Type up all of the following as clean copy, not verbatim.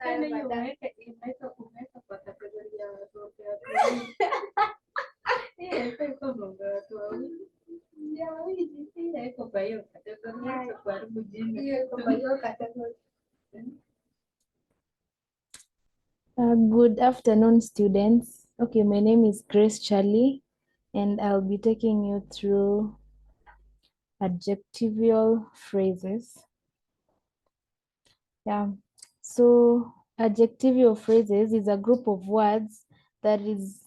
Yaani hiyo umeweka kwa kategoria ya watu wawili. Iko mambo ya watu wawili. Ya wawili pia iko kwa hiyo kategoria ya kuharibu jina. Hiyo iko kwa hiyo kategoria. Good afternoon, students. Okay, my name is Grace Charlie, and I'll be taking you through adjectival phrases. Yeah, so adjectival phrases is a group of words that is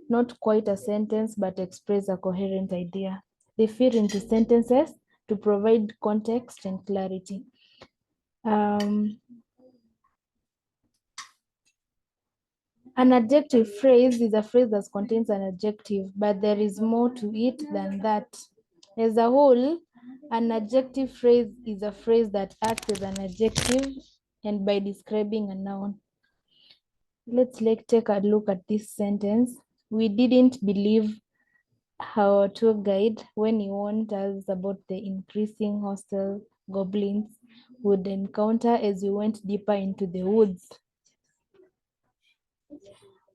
not quite a sentence but express a coherent idea. They fit into sentences to provide context and clarity. An adjective phrase is a phrase that contains an adjective, but there is more to it than that. As a whole, an adjective phrase is a phrase that acts as an adjective and by describing a noun. Let's take a look at this sentence. We didn't believe our tour guide when he warned us about the increasing hostile goblins would encounter as we went deeper into the woods.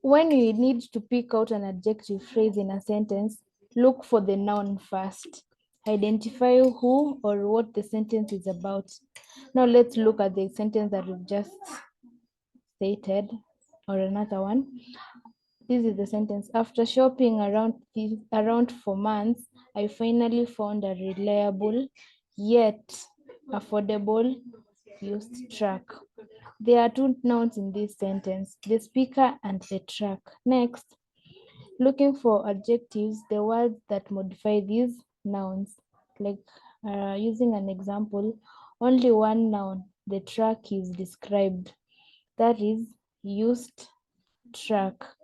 When you need to pick out an adjective phrase in a sentence, look for the noun first. Identify who or what the sentence is about. Now let's look at the sentence that we've just stated, or another one. This is the sentence. After shopping around for months, I finally found a reliable yet affordable used truck. There are two nouns in this sentence, the speaker and the truck. Next, looking for adjectives, the words that modify these nouns. Like using an example, only one noun, the truck, is described. That is used truck.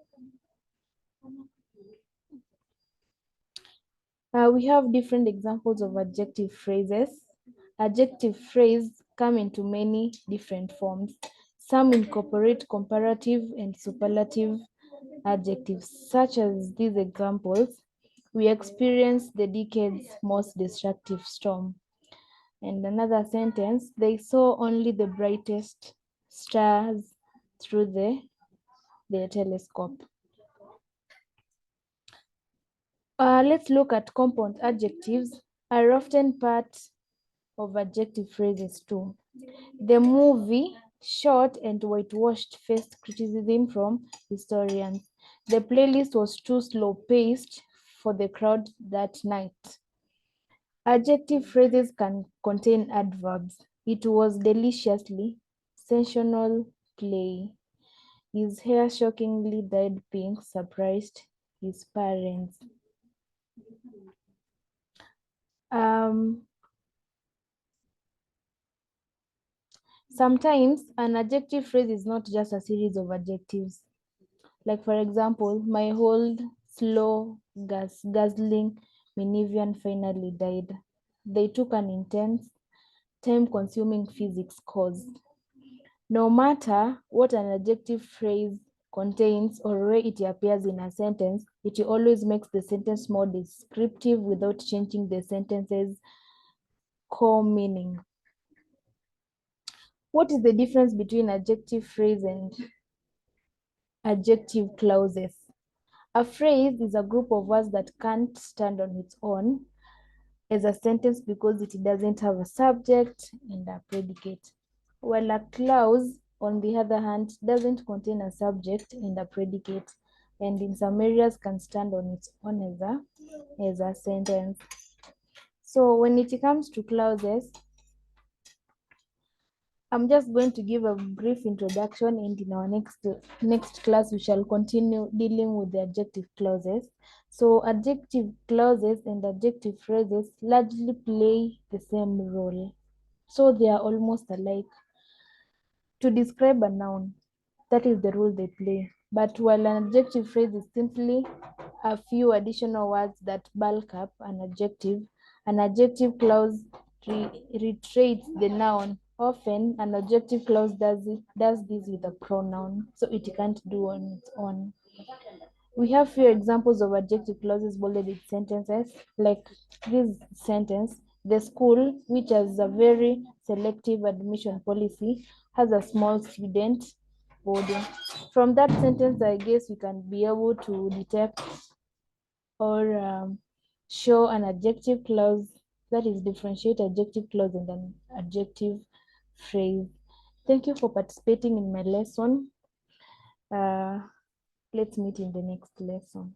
We have different examples of adjective phrases. Adjective phrases come into many different forms. Some incorporate comparative and superlative adjectives, such as these examples. We experience the decade's most destructive storm. And another sentence, they saw only the brightest stars through the telescope. Let's look at compound adjectives are often part of adjective phrases too. The movie, short and whitewashed, faced criticism from historians. The playlist was too slow-paced for the crowd that night. Adjective phrases can contain adverbs. It was deliciously sensational play. His hair shockingly dyed pink surprised his parents. Sometimes an adjective phrase is not just a series of adjectives. Like for example, my old, slow, guzzling minivan finally died. They took an intense, time-consuming physics course. No matter what an adjective phrase contains or where it appears in a sentence, it always makes the sentence more descriptive without changing the sentence's core meaning. What is the difference between adjective phrase and adjective clauses? A phrase is a group of words that can't stand on its own as a sentence because it doesn't have a subject and a predicate. While a clause, on the other hand, doesn't contain a subject and a predicate, and in some areas can stand on its own as a sentence. So when it comes to clauses, I'm just going to give a brief introduction, and in our next class, we shall continue dealing with the adjective clauses. So adjective clauses and adjective phrases largely play the same role. So they are almost alike. To describe a noun, that is the role they play. But while an adjective phrase is simply a few additional words that bulk up an adjective clause reiterates the noun. Often, an adjective clause does this with a pronoun, so it can't do on its own. We have few examples of adjective clauses bolded in sentences, like this sentence: The school, which has a very selective admission policy, has a small student body. From that sentence, I guess we can be able to detect or show an adjective clause, that is, differentiate adjective clause and an adjective phrase. Thank you for participating in my lesson. Let's meet in the next lesson.